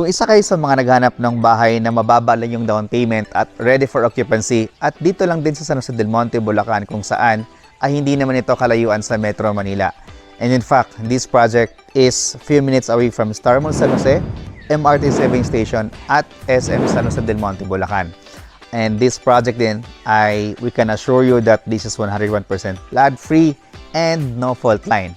Kung isa kayo sa mga naghanap ng bahay na mababa lang yung down payment at ready for occupancy, at dito lang din sa San Jose del Monte, Bulacan, kung saan ay hindi naman ito kalayuan sa Metro Manila. And in fact, this project is few minutes away from Star Mall San Jose, MRT Saving Station at SM San Jose del Monte, Bulacan. And this project din ay we can assure you that this is 101% flood free and no fault line.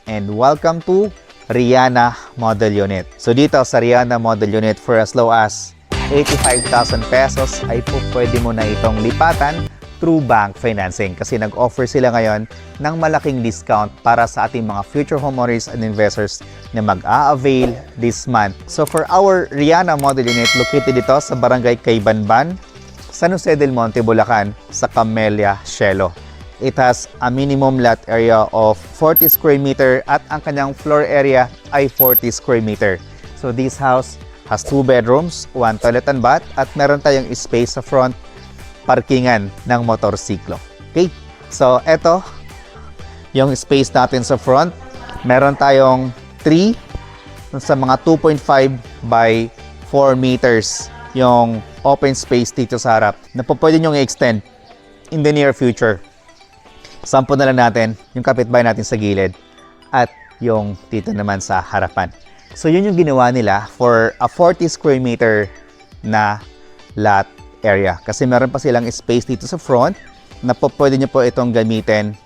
And welcome to Rihanna Model Unit. So dito sa Rihanna Model Unit, for as low as 85,000 pesos ay po pwede mo na itong lipatan through bank financing kasi nag-offer sila ngayon ng malaking discount para sa ating mga future homeowners and investors na mag-a-avail this month. So for our Rihanna Model Unit, located dito sa Barangay Caybanban, San Jose del Monte, Bulacan, sa Camellia Cielo. It has a minimum lot area of 40 square meter at ang kanyang floor area ay 40 square meter. So this house has 2 bedrooms, 1 toilet and bath at meron tayong space sa front parkingan ng motorsiklo. Okay? So eto yung space natin sa front. Meron tayong 3 sa mga 2.5 by 4 meters yung open space dito sa harap na po pwede nyo i-extend in the near future. Sampo na lang natin yung kapitbahay natin sa gilid at yung dito naman sa harapan. So yun yung ginawa nila for a 40 square meter na lot area. Kasi meron pa silang space dito sa front na pwede nyo po itong gamitin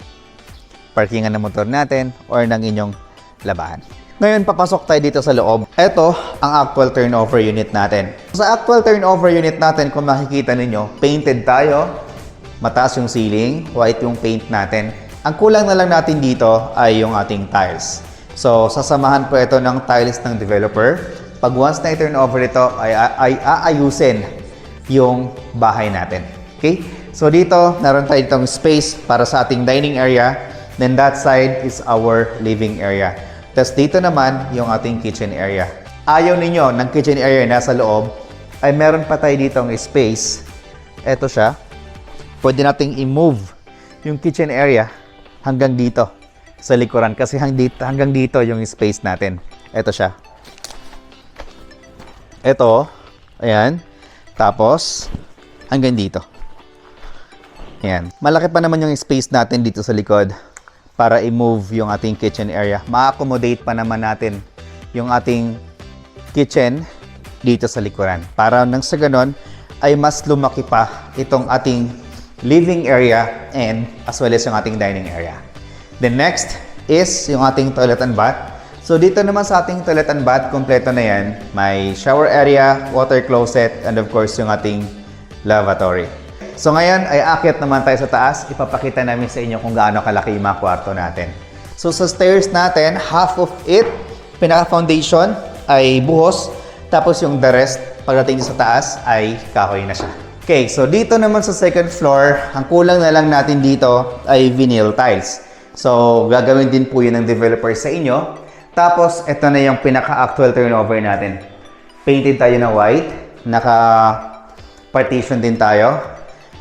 parkingan ng motor natin or ng inyong labahan. Ngayon, papasok tayo dito sa loob. Ito ang actual turnover unit natin. Sa actual turnover unit natin, kung makikita ninyo, painted tayo. Mataas yung ceiling, white yung paint natin. Ang kulang na lang natin dito ay yung ating tiles. So, sasamahan po ito ng tiles ng developer. Pag once na i-turn over ito, ay aayusin yung bahay natin. Okay? So, dito, naroon tayo itong space para sa ating dining area. Then, that side is our living area. Tapos, dito naman yung ating kitchen area. Ayaw ninyo ng kitchen area nasa loob, ay meron pa tayo ditong space. Ito siya. Pwede nating i-move yung kitchen area hanggang dito sa likuran kasi hanggang dito yung space natin. Ito siya. Ito, ayan. Tapos, hanggang dito. Ayan. Malaki pa naman yung space natin dito sa likod para i-move yung ating kitchen area. Ma-accommodate pa naman natin yung ating kitchen dito sa likuran. Para nang sa ganon, ay mas lumaki pa itong ating living area and as well as yung ating dining area. The next is yung ating toilet and bath. So dito naman sa ating toilet and bath, kompleto na yan. May shower area, water closet, and of course yung ating lavatory. So ngayon ay aakyat naman tayo sa taas. Ipapakita namin sa inyo kung gaano kalaki yung mga kwarto natin. So sa stairs natin, half of it, pinaka-foundation ay buhos. Tapos yung the rest, pagdating sa taas ay kahoy na siya. Okay, so dito naman sa second floor, ang kulang na lang natin dito ay vinyl tiles. So, gagawin din po yun ng developer sa inyo. Tapos, ito na yung pinaka-actual turnover natin. Painted tayo na white. Naka-partition din tayo.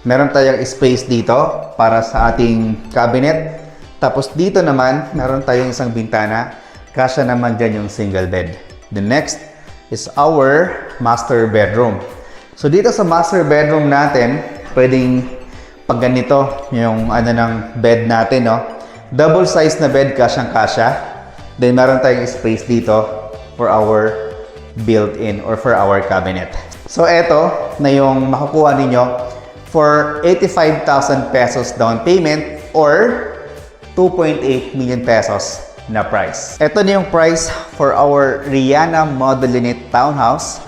Meron tayong space dito para sa ating cabinet. Tapos, dito naman, meron tayong isang bintana. Kasya naman dyan yung single bed. The next is our master bedroom. So dito sa master bedroom natin, pwedeng pag ganito yung ng bed natin, no? Double size na bed, kasyang-kasya. Then meron tayong space dito for our built-in or for our cabinet. So eto na yung makukuha ninyo for 85,000 pesos down payment or 2.8 million pesos na price. Ito na yung price for our Rihanna Model Unit Townhouse.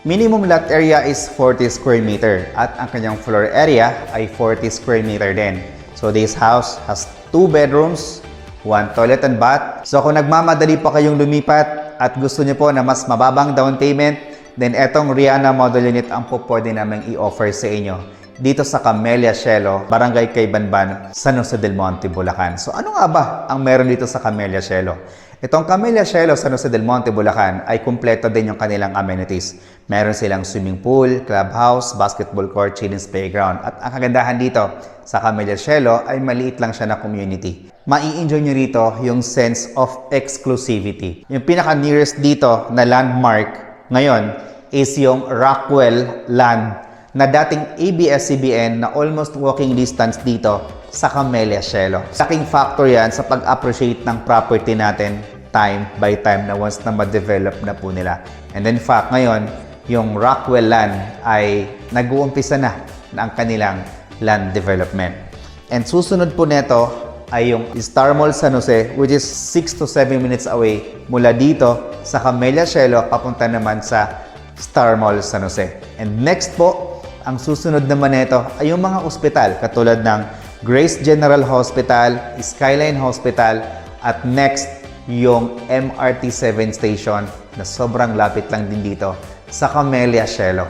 Minimum lot area is 40 square meter at ang kanyang floor area ay 40 square meter din. So this house has 2 bedrooms, 1 toilet and bath. So kung nagmamadali pa kayong lumipat at gusto niyo po na mas mababang down payment, then etong Rihanna Model Unit ang po pwede namang i-offer sa inyo dito sa Camellia Cielo, Barangay Caybanban, San Jose del Monte, Bulacan. So ano nga ba ang meron dito sa Camellia Cielo? Itong Camellia Cielo, San Jose del Monte, Bulacan ay kumpleto din yung kanilang amenities. Meron silang swimming pool, clubhouse, basketball court, children's playground. At ang kagandahan dito sa Camellia Cielo ay maliit lang siya na community. Mai-enjoy nyo rito yung sense of exclusivity. Yung pinaka-nearest dito na landmark ngayon is yung Rockwell Land na dating ABS-CBN na almost walking distance dito sa Camellia Cielo. Laking factor yan sa pag-appreciate ng property natin time by time na once na ma-develop na po nila. And in fact, ngayon, yung Rockwell Land ay nag-uumpisa na ang kanilang land development. And susunod po neto ay yung Star Mall San Jose, which is 6 to 7 minutes away mula dito sa Camellia Cielo papunta naman sa Star Mall San Jose. And next po, ang susunod naman nito ay yung mga ospital katulad ng Grace General Hospital, Skyline Hospital, at next yung MRT 7 station na sobrang lapit lang din dito sa Camellia Cielo.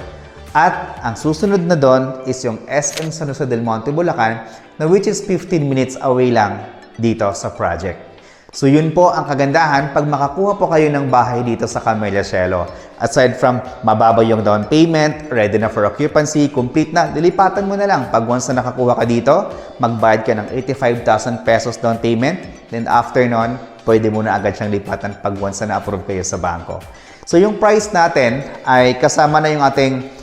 At ang susunod na doon is yung SM San Jose del Monte, Bulacan, na which is 15 minutes away lang dito sa project. So yun po ang kagandahan pag makakuha po kayo ng bahay dito sa Camellia Cielo. Aside from mababa yung down payment, ready na for occupancy, complete na, lilipatan mo na lang. Pag once na nakakuha ka dito, magbayad ka ng 85,000 pesos down payment. Then after nun, pwede mo na agad siyang lipatan pag once na na-approve kayo sa bangko. So yung price natin ay kasama na yung ating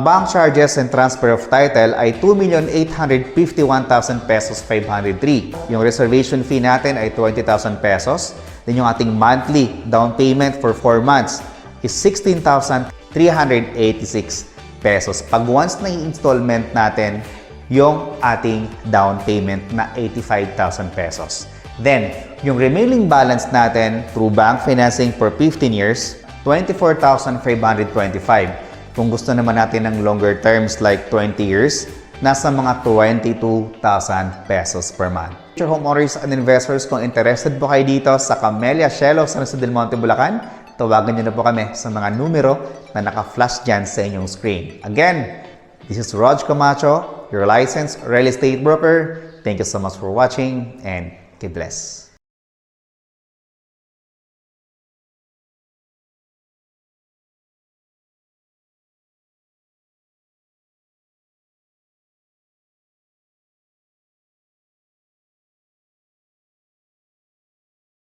bank charges and transfer of title ay 2,851,000 pesos 503. Yung reservation fee natin ay 20,000 pesos. Then yung ating monthly down payment for 4 months is 16,386 pesos. Pag once na i-installment natin yung ating down payment na 85,000 pesos. Then, yung remaining balance natin through bank financing for 15 years, 24,525. Kung gusto naman natin ng longer terms like 20 years, nasa mga 22,000 pesos per month. Future homeowners and investors, kung interested po kayo dito sa Camellia Cielo, San Jose del Monte, Bulacan, tawagan nyo na po kami sa mga numero na naka-flash dyan sa inyong screen. Again, this is Rog Camacho, your licensed real estate broker. Thank you so much for watching and God bless.